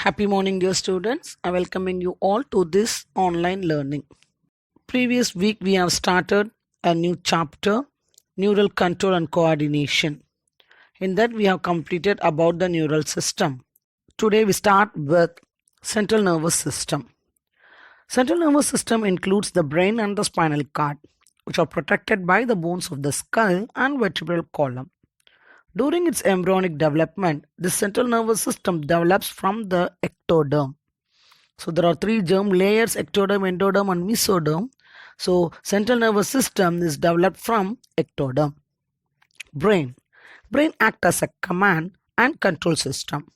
Happy morning, dear students. I welcoming you all to this online learning. Previous week, we have started a new chapter, neural control and coordination. In that, we have completed about the neural system. Today, we start with central nervous system. Central nervous system includes the brain and the spinal cord, which are protected by the bones of the skull and vertebral column. During its embryonic development, the central nervous system develops from the ectoderm. So there are three germ layers: ectoderm, endoderm and mesoderm. So central nervous system is developed from ectoderm. Brain. Brain acts as a command and control system.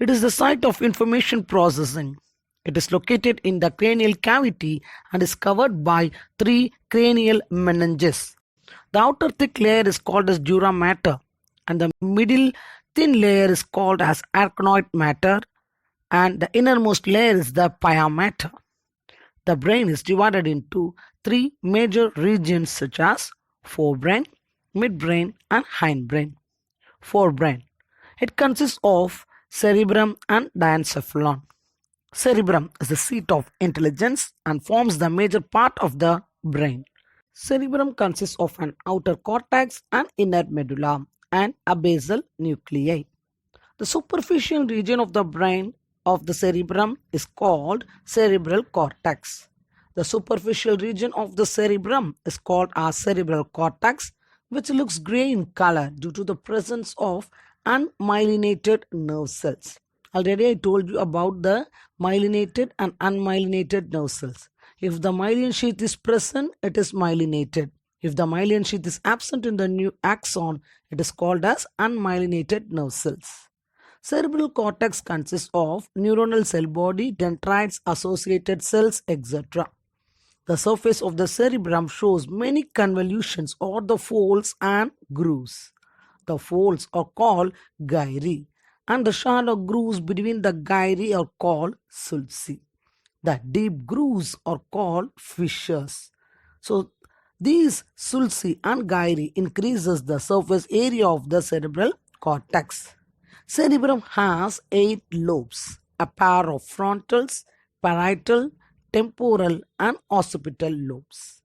It is the site of information processing. It is located in the cranial cavity and is covered by three cranial meninges. The outer thick layer is called as dura mater, and the middle thin layer is called as arachnoid matter, and the innermost layer is the pia mater. The brain is divided into three major regions such as forebrain, midbrain and hindbrain. Forebrain. It consists of cerebrum and diencephalon. Cerebrum is the seat of intelligence and forms the major part of the brain. Cerebrum consists of an outer cortex and inner medulla and a basal nuclei. The superficial region of the brain of the cerebrum is called cerebral cortex. The superficial region of the cerebrum is called as cerebral cortex, which looks gray in color due to the presence of unmyelinated nerve cells. Already I told you about the myelinated and unmyelinated nerve cells. If the myelin sheath is present, it is myelinated. If the myelin sheath is absent in the new axon, it is called as unmyelinated nerve cells. Cerebral cortex consists of neuronal cell body, dendrites, associated cells, etc. The surface of the cerebrum shows many convolutions or the folds and grooves. The folds are called gyri, and the shallow grooves between the gyri are called sulci. The deep grooves are called fissures. So these sulci and gyri increases the surface area of the cerebral cortex. Cerebrum has 8 lobes, a pair of frontals, parietal, temporal and occipital lobes.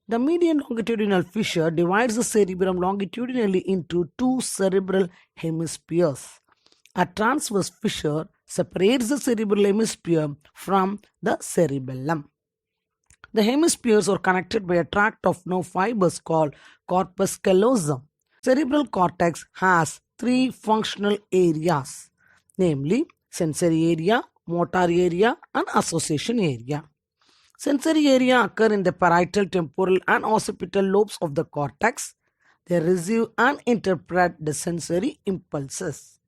The median longitudinal fissure divides the cerebrum longitudinally into two cerebral hemispheres. A transverse fissure separates the cerebral hemisphere from the cerebellum. The hemispheres are connected by a tract of nerve fibers called corpus callosum. Cerebral cortex has 3 functional areas, namely sensory area, motor area and association area. Sensory area occur in the parietal, temporal and occipital lobes of the cortex. They receive and interpret the sensory impulses.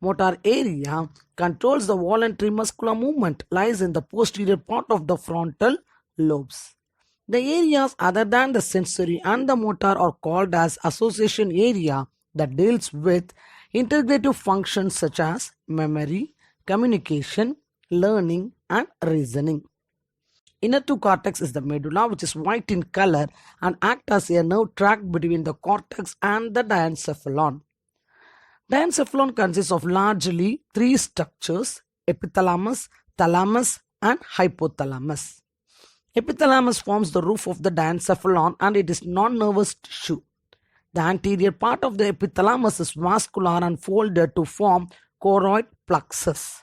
Motor area controls the voluntary muscular movement, lies in the posterior part of the frontal lobes. The areas other than the sensory and the motor are called as association area that deals with integrative functions such as memory, communication, learning and reasoning. Inner to cortex is the medulla, which is white in color and acts as a nerve tract between the cortex and the diencephalon. Diencephalon consists of largely 3 structures: epithalamus, thalamus and hypothalamus. Epithalamus forms the roof of the diencephalon and it is non-nervous tissue. The anterior part of the epithalamus is vascular and folded to form choroid plexus.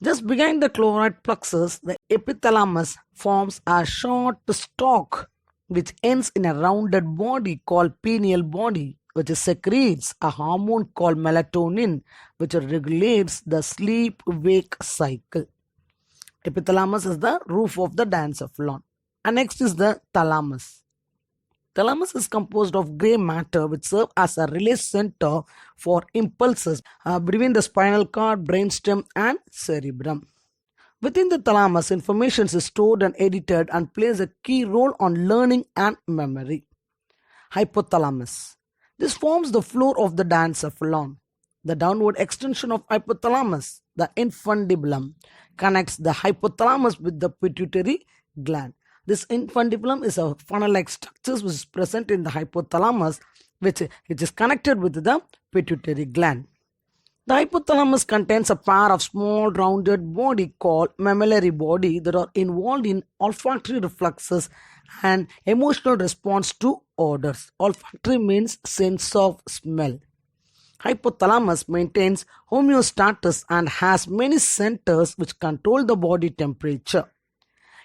Just behind the choroid plexus, the epithalamus forms a short stalk which ends in a rounded body called pineal body, which secretes a hormone called melatonin, which regulates the sleep-wake cycle. Epithalamus is the roof of the diencephalon. And next is the thalamus. Thalamus is composed of gray matter which serves as a relay center for impulses between the spinal cord, brainstem and cerebrum. Within the thalamus, information is stored and edited and plays a key role on learning and memory. Hypothalamus. This forms the floor of the diencephalon. The downward extension of hypothalamus, the infundibulum, connects the hypothalamus with the pituitary gland. This infundibulum is a funnel-like structure which is present in the hypothalamus, which is connected with the pituitary gland. The hypothalamus contains a pair of small rounded body called mammillary body that are involved in olfactory reflexes and emotional response to odors. Olfactory means sense of smell. Hypothalamus maintains homeostasis and has many centers which control the body temperature.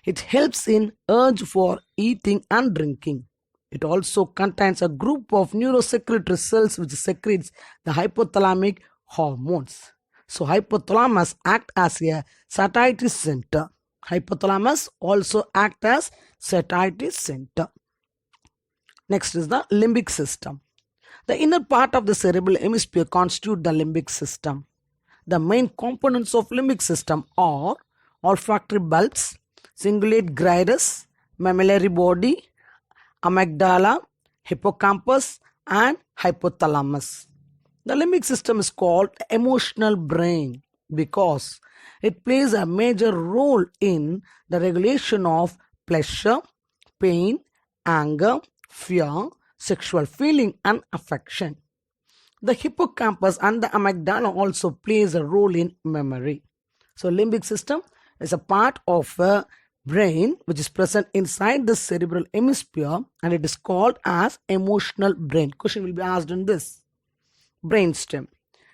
It helps in urge for eating and drinking. It also contains a group of neurosecretory cells which secretes the hypothalamic hormones. So hypothalamus act as a satiety center. Hypothalamus also act as satiety center. Next is the limbic system. The inner part of the cerebral hemisphere constitute the limbic system. The main components of limbic system are olfactory bulbs, cingulate gyrus, mammillary body, amygdala, hippocampus, and hypothalamus. The limbic system is called emotional brain because it plays a major role in the regulation of pleasure, pain, anger, fear, sexual feeling, and affection. The hippocampus and the amygdala also plays a role in memory. So limbic system is a part of a brain which is present inside the cerebral hemisphere and it is called as emotional brain. Question will be asked in this. Brainstem.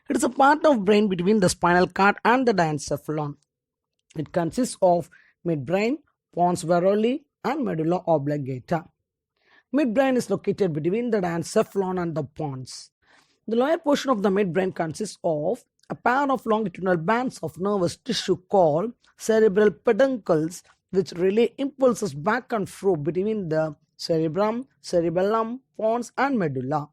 It is a part of brain between the spinal cord and the diencephalon. It consists of midbrain, pons varolii, and medulla oblongata. Midbrain is located between the diencephalon and the pons. The lower portion of the midbrain consists of a pair of longitudinal bands of nervous tissue called cerebral peduncles which relay impulses back and forth between the cerebrum, cerebellum, pons and medulla.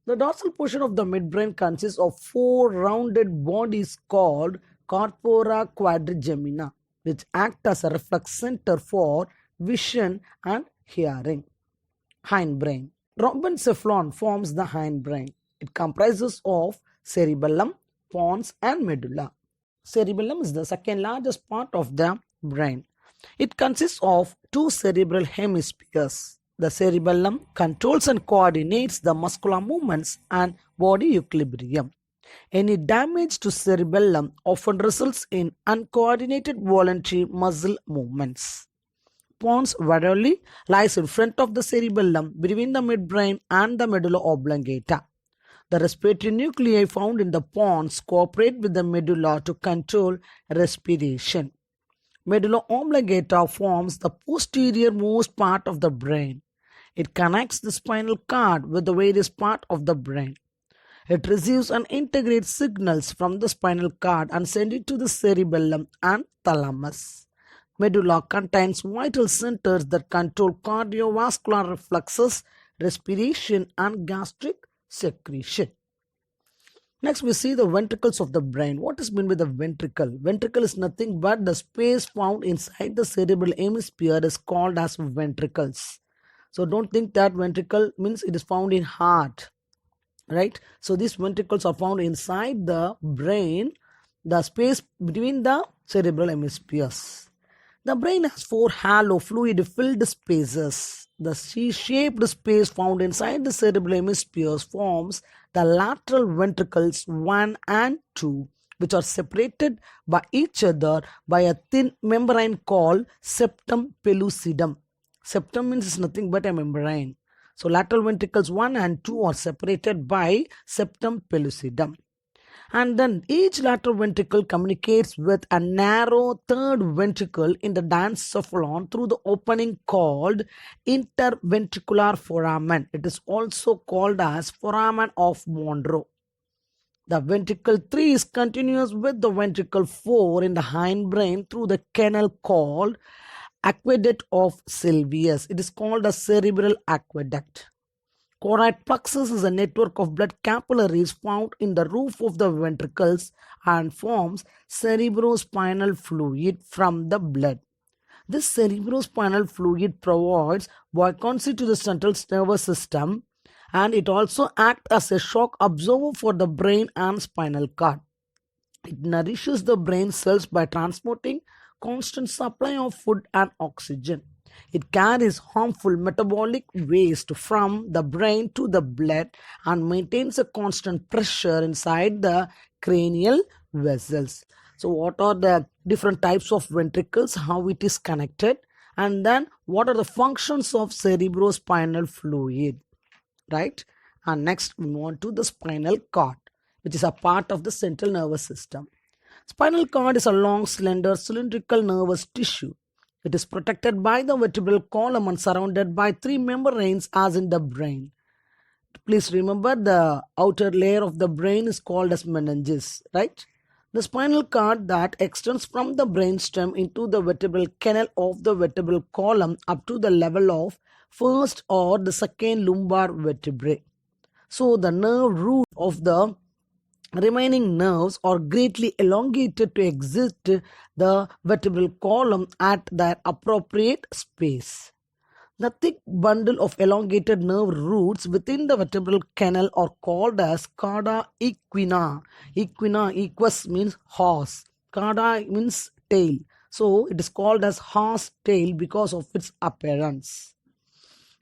The dorsal portion of the midbrain consists of four rounded bodies called corpora quadrigemina which act as a reflex center for vision and hearing. Hindbrain. Rhombencephalon forms the hindbrain. It comprises of cerebellum, pons and medulla. Cerebellum is the second largest part of the brain. It consists of two cerebral hemispheres. The cerebellum controls and coordinates the muscular movements and body equilibrium. Any damage to cerebellum often results in uncoordinated voluntary muscle movements. Pons varolii lies in front of the cerebellum between the midbrain and the medulla oblongata. The respiratory nuclei found in the pons cooperate with the medulla to control respiration. Medulla oblongata forms the posterior most part of the brain. It connects the spinal cord with the various parts of the brain. It receives and integrates signals from the spinal cord and sends it to the cerebellum and thalamus. Medulla contains vital centers that control cardiovascular reflexes, respiration, and gastric secretion. Next, we see the ventricles of the brain. What is meant by the ventricle? Ventricle is nothing but the space found inside the cerebral hemisphere is called as ventricles. So don't think that ventricle means it is found in heart, right? So these ventricles are found inside the brain, the space between the cerebral hemispheres. The brain has four hollow fluid-filled spaces. The C-shaped space found inside the cerebral hemispheres forms the lateral ventricles 1 and 2, which are separated by each other by a thin membrane called septum pellucidum. Septum means nothing but a membrane. So lateral ventricles 1 and 2 are separated by septum pellucidum. And then each lateral ventricle communicates with a narrow third ventricle in the diencephalon through the opening called interventricular foramen. It is also called as foramen of Monro. The ventricle 3 is continuous with the ventricle 4 in the hindbrain through the canal called aqueduct of Sylvius. It is called a cerebral aqueduct. Choroid plexus is a network of blood capillaries found in the roof of the ventricles and forms cerebrospinal fluid from the blood. This cerebrospinal fluid provides buoyancy to the central nervous system and it also acts as a shock absorber for the brain and spinal cord. It nourishes the brain cells by transporting constant supply of food and oxygen. It carries harmful metabolic waste from the brain to the blood and maintains a constant pressure inside the cranial vessels. So, what are the different types of ventricles, how it is connected, and then what are the functions of cerebrospinal fluid, right? And next, we move on to the spinal cord, which is a part of the central nervous system. Spinal cord is a long, slender, cylindrical nervous tissue. It is protected by the vertebral column and surrounded by three membranes as in the brain. Please remember the outer layer of the brain is called as meninges, right? The spinal cord that extends from the brainstem into the vertebral canal of the vertebral column up to the level of first or the second lumbar vertebrae. So the nerve root of the remaining nerves are greatly elongated to exit the vertebral column at their appropriate space. The thick bundle of elongated nerve roots within the vertebral canal are called as cauda equina. Equina, equus means horse. Cauda means tail. So it is called as horse tail because of its appearance.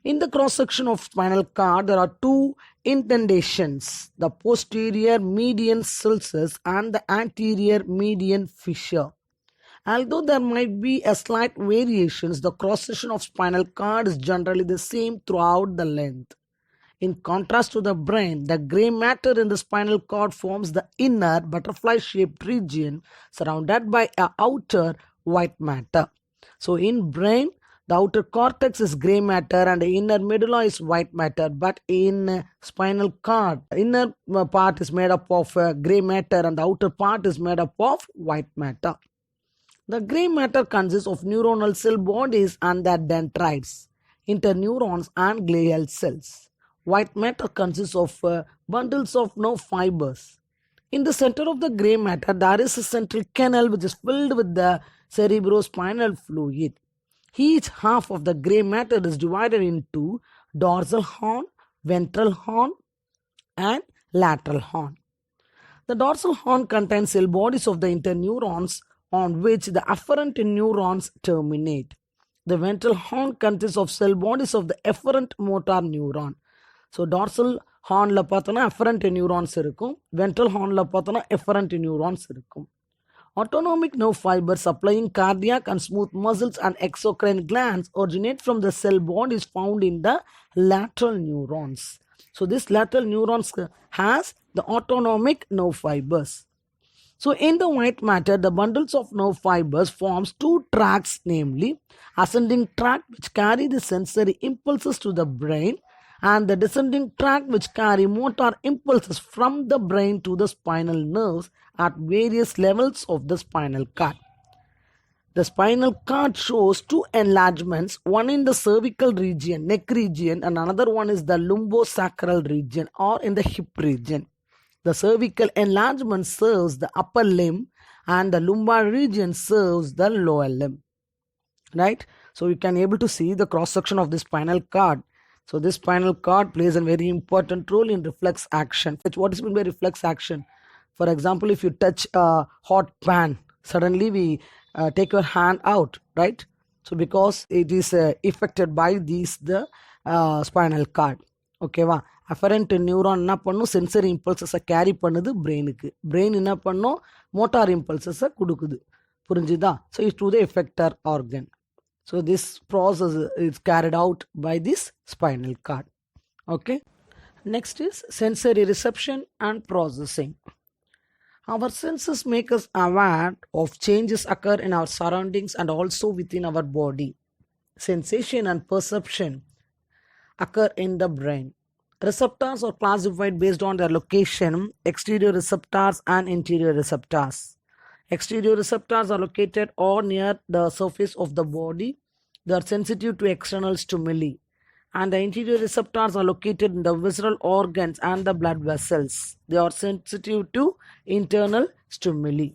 In the cross section of spinal cord, there are two indentations, the posterior median sulcus and the anterior median fissure. Although there might be a slight variations, the cross section of spinal cord is generally the same throughout the length. In contrast to the brain, the gray matter in the spinal cord forms the inner butterfly-shaped region surrounded by a outer white matter. So in brain, the outer cortex is gray matter and the inner medulla is white matter. But in spinal cord, the inner part is made up of gray matter and the outer part is made up of white matter. The gray matter consists of neuronal cell bodies and their dendrites, interneurons and glial cells. White matter consists of bundles of nerve fibers. In the center of the gray matter, there is a central canal which is filled with the cerebrospinal fluid. Each half of the gray matter is divided into dorsal horn, ventral horn, and lateral horn. The dorsal horn contains cell bodies of the interneurons on which the afferent neurons terminate. The ventral horn consists of cell bodies of the efferent motor neuron. So dorsal hornல பார்த்தோன்னா afferent neurons இருக்கும், ventral hornல பார்த்தோன்னா efferent neurons இருக்கும். Autonomic nerve fibers supplying cardiac and smooth muscles and exocrine glands originate from the cell bodies found in the lateral neurons. So this lateral neurons has the autonomic nerve fibers. So in the white matter, the bundles of nerve fibers forms two tracts, namely ascending tract which carry the sensory impulses to the brain and the descending tract which carry motor impulses from the brain to the spinal nerves at various levels of the spinal cord. The spinal cord shows two enlargements, one in the cervical region, neck region, and another one is the lumbosacral region or in the hip region. The cervical enlargement serves the upper limb and the lumbar region serves the lower limb. Right? So you can able to see the cross section of the spinal cord. So this spinal cord plays a very important role in reflex action. What is meant by reflex action? For example, if you touch a hot pan, suddenly we take your hand out, right? So because it is affected by the spinal cord. Okay, va? Afferent neuron என்ன பண்ணும், sensory இம்பல்சஸை carry பண்ணுது பிரெயினுக்கு. Brain என்ன பண்ணும், motor இம்பல்சஸை கொடுக்குது. புரிஞ்சுதா? So it's to the effector organ. So this process is carried out by this spinal cord. Okay. Next is sensory reception and processing. Our senses make us aware of changes occur in our surroundings and also within our body. Sensation and perception occur in the brain. Receptors are classified based on their location, exterior receptors and interior receptors. Exterior receptors are located or near the surface of the body. They are sensitive to external stimuli. And the interior receptors are located in the visceral organs and the blood vessels. They are sensitive to internal stimuli.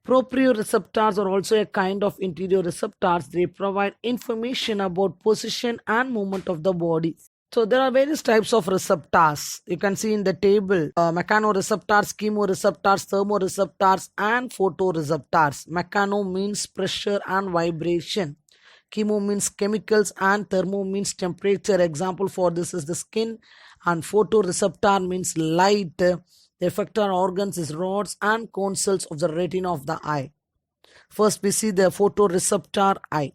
Proprioceptors are also a kind of interior receptors. They provide information about position and movement of the body. So there are various types of receptors. You can see in the table, mechanoreceptors, chemoreceptors, thermoreceptors and photoreceptors. Mechano means pressure and vibration. Chemo means chemicals and thermo means temperature. Example for this is the skin, and photoreceptor means light. The effector organs is rods and cone cells of the retina of the eye. First we see the photoreceptor eye.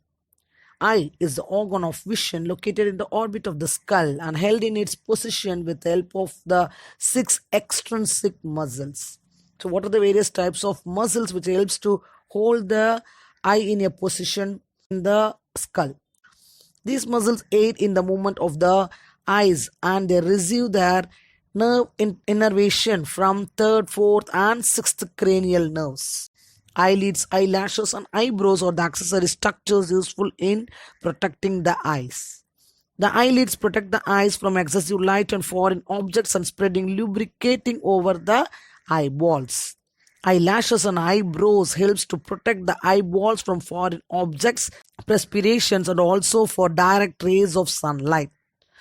Eye is the organ of vision located in the orbit of the skull and held in its position with the help of the 6 extrinsic muscles. So what are the various types of muscles which helps to hold the eye in a position in the skull? These muscles aid in the movement of the eyes and they receive their nerve innervation from third, fourth and sixth cranial nerves. Eyelids, eyelashes and eyebrows are the accessory structures useful in protecting the eyes. The eyelids protect the eyes from excessive light and foreign objects and spreading lubricating over the eyeballs. Eyelashes and eyebrows helps to protect the eyeballs from foreign objects, perspirations and also for direct rays of sunlight.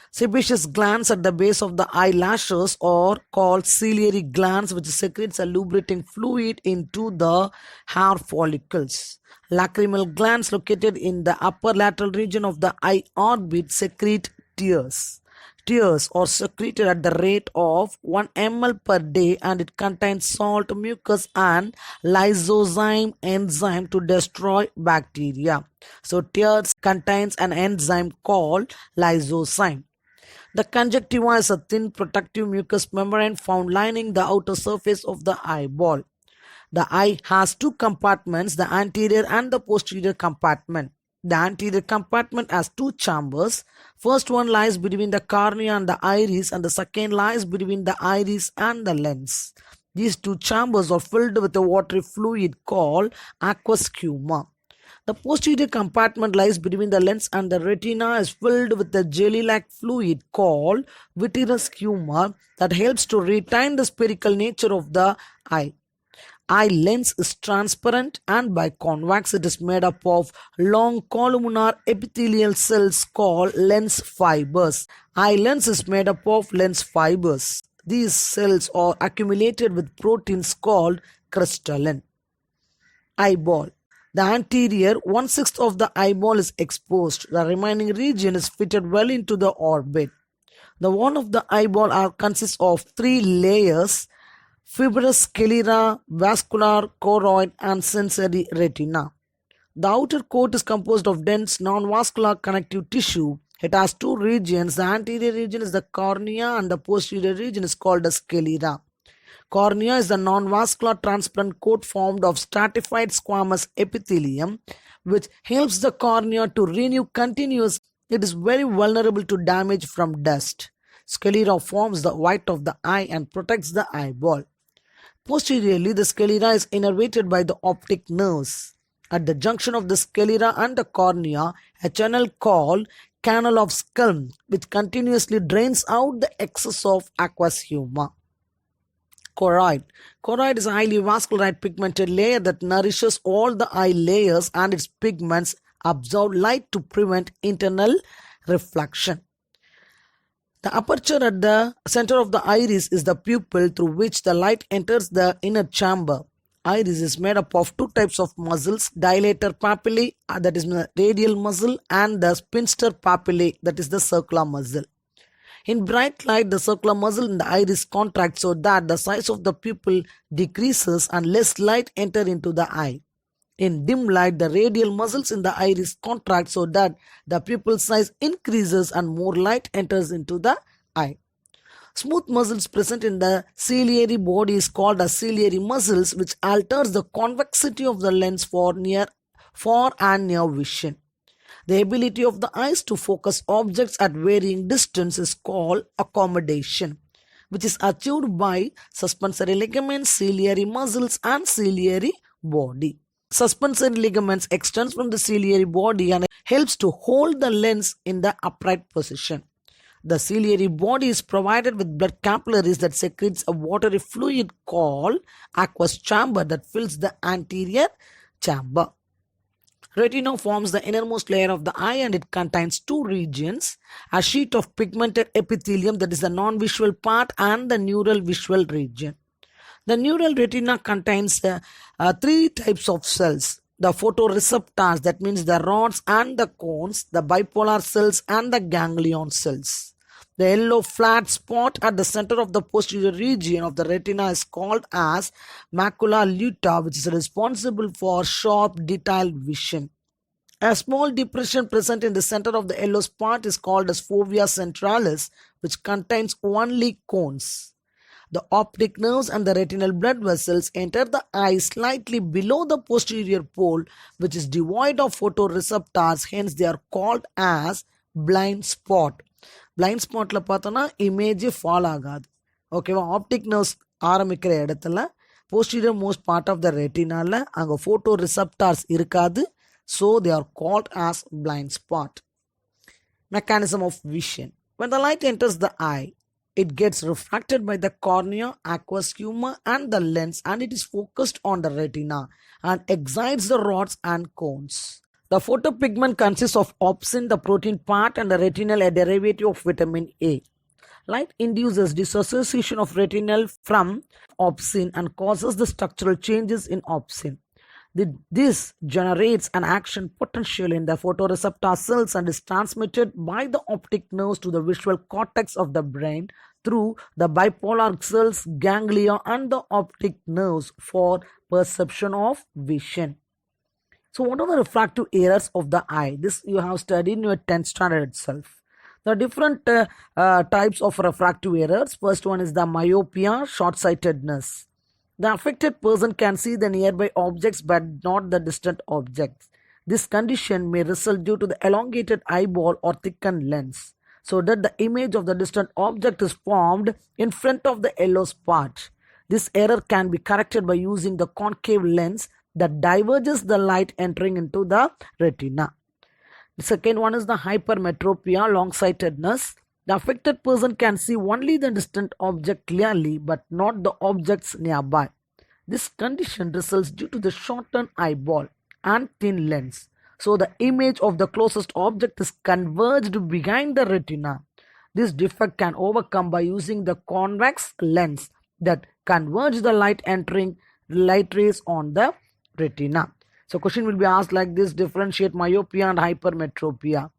Sebaceous glands at the base of the eyelashes are called ciliary glands, which secretes a lubricating fluid into the hair follicles. Lacrimal glands located in the upper lateral region of the eye orbit secrete tears. Tears are secreted at the rate of 1 ml per day and it contains salt, mucus and lysozyme enzyme to destroy bacteria. So tears contains an enzyme called lysozyme. The conjunctiva is a thin protective mucous membrane found lining the outer surface of the eyeball. The eye has 2 compartments, the anterior and the posterior compartment. The anterior compartment has 2 chambers. First one lies between the cornea and the iris and the second lies between the iris and the lens. These 2 chambers are filled with a watery fluid called aqueous humor. The posterior compartment lies between the lens and the retina is filled with a jelly-like fluid called vitreous humor that helps to retain the spherical nature of the eye. Eye lens is transparent and biconvex. It is made up of long columnar epithelial cells called lens fibers. Eye lens is made up of lens fibers. These cells are accumulated with proteins called crystalline. Eyeball. The anterior 1/6 of the eyeball is exposed. The remaining region is fitted well into the orbit. The wall of the eyeball consists of 3 layers: fibrous sclera, vascular, choroid and sensory retina. The outer coat is composed of dense non-vascular connective tissue. It has 2 regions. The anterior region is the cornea and the posterior region is called the sclera. Cornea is the non-vascular transparent coat formed of stratified squamous epithelium which helps the cornea to renew continuously. It is very vulnerable to damage from dust. Sclera forms the white of the eye and protects the eyeball. Posteriorly, the sclera is innervated by the optic nerves. At the junction of the sclera and the cornea, a channel called canal of Skelm which continuously drains out the excess of aqueous humor. Choroid. Choroid is a highly vascularized pigmented layer that nourishes all the eye layers and its pigments absorb light to prevent internal reflection. The aperture at the center of the iris is the pupil through which the light enters the inner chamber. Iris is made up of 2 types of muscles: dilator papillae, that is the radial muscle, and the spinster papillae, that is the circular muscle. In bright light, the circular muscle in the iris contracts so that the size of the pupil decreases and less light enters into the eye. In dim light, the radial muscles in the iris contract so that the pupil size increases and more light enters into the eye. Smooth muscles present in the ciliary body is called as ciliary muscles, which alters the convexity of the lens for and near vision. The ability of the eyes to focus objects at varying distance is called accommodation, which is achieved by suspensory ligaments, ciliary muscles and ciliary body. Suspensory ligaments extends from the ciliary body and helps to hold the lens in the upright position. The ciliary body is provided with blood capillaries that secretes a watery fluid called aqueous chamber that fills the anterior chamber. Retina forms the innermost layer of the eye and it contains 2 regions: a sheet of pigmented epithelium, that is the non-visual part, and the neural visual region. The neural retina contains 3 types of cells: the photoreceptors, that means the rods and the cones, the bipolar cells and the ganglion cells. The yellow flat spot at the center of the posterior region of the retina is called as macula luta, which is responsible for sharp, detailed vision. A small depression present in the center of the yellow spot is called as fovea centralis, which contains only cones. The optic nerves and the retinal blood vessels enter the eye slightly below the posterior pole, which is devoid of photoreceptors, hence they are called as blind spot. Blind spotல பார்த்தோன்னா image fall ஆகாது. ஓகேவா? Optic nerves ஆரம்பிக்கிற இடத்துல posterior most part of the retinaல அங்கே photo receptors இருக்காது. So they are called as blind spot. Mechanism of vision. When the light enters the eye, it gets refracted by the cornea, aqueous humor and the lens, and it is focused on the retina and excites the rods and cones. The photopigment consists of opsin, the protein part, and the retinal, a derivative of vitamin A. Light induces dissociation of retinal from opsin and causes the structural changes in opsin. This generates an action potential in the photoreceptor cells and is transmitted by the optic nerves to the visual cortex of the brain through the bipolar cells, ganglia, and the optic nerves for perception of vision. So what are the refractive errors of the eye? This you have studied in your 10th standard itself. There are different types of refractive errors. First one is the myopia, short-sightedness. The affected person can see the nearby objects but not the distant objects. This condition may result due to the elongated eyeball or thickened lens, so that the image of the distant object is formed in front of the yellow spot. This error can be corrected by using the concave lens that diverges the light entering into the retina. The second one is the hypermetropia, long-sightedness. The affected person can see only the distant object clearly but not the objects nearby. This condition results due to the shortened eyeball and thin lens, so the image of the closest object is converged behind the retina. This defect can overcome by using the convex lens that converge the light entering light rays on the retina. So question will be asked like this: differentiate myopia and hypermetropia.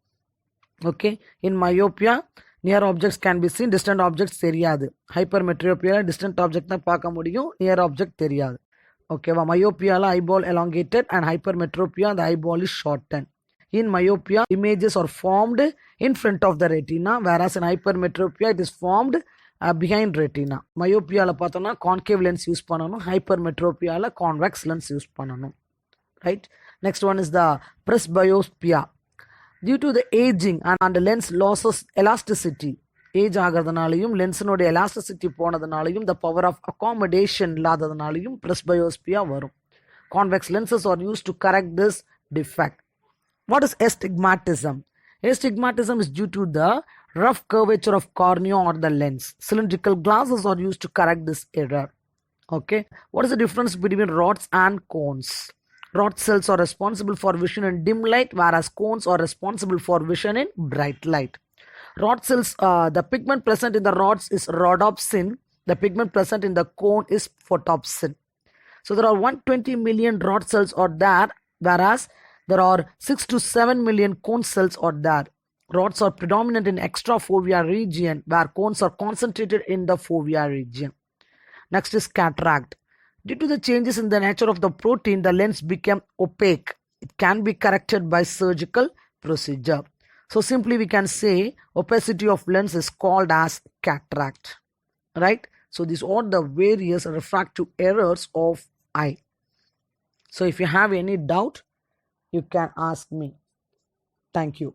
Okay, in myopia near objects can be seen, distant objects தெரியாது. hypermetropia distant object தான் பார்க்க முடியும், near object தெரியாது. ஓகேவா? மயோப்பியால eyeball elongated and hypermetropia the eyeball is shortened. In myopia images are formed in front of the retina, whereas in hypermetropia it is formed behind retina. மயோப்பியால பார்த்தோம்னா concave lens use பண்ணணும், hypermetropiaல convex lens use பண்ணணும். Right? Next one is the presbyopia. Due to the aging and the lens losses elasticity, age ஆகிறதுனாலையும் லென்ஸினுடைய elasticity போனதுனாலையும் the power of accommodation இல்லாததுனாலையும் presbyopia வரும். Convex lenses are used to correct this defect. What is astigmatism? Astigmatism is due to the rough curvature of cornea or the lens. Cylindrical glasses are used to correct this error. Okay, what is the difference between rods and cones? Rod cells are responsible for vision in dim light, whereas cones are responsible for vision in bright light. Rod cells, the pigment present in the rods is rhodopsin. The pigment present in the cone is photopsin. So there are 120 million rod cells are there, whereas there are 6 to 7 million cone cells are there. Rods are predominant in extrafoveal region, where cones are concentrated in the fovea region. Next is cataract. Due to the changes in the nature of the protein, the lens became opaque. It can be corrected by surgical procedure. So simply we can say opacity of lens is called as cataract. Right? So these are the various refractive errors of eye. So if you have any doubt, you can ask me. Thank you.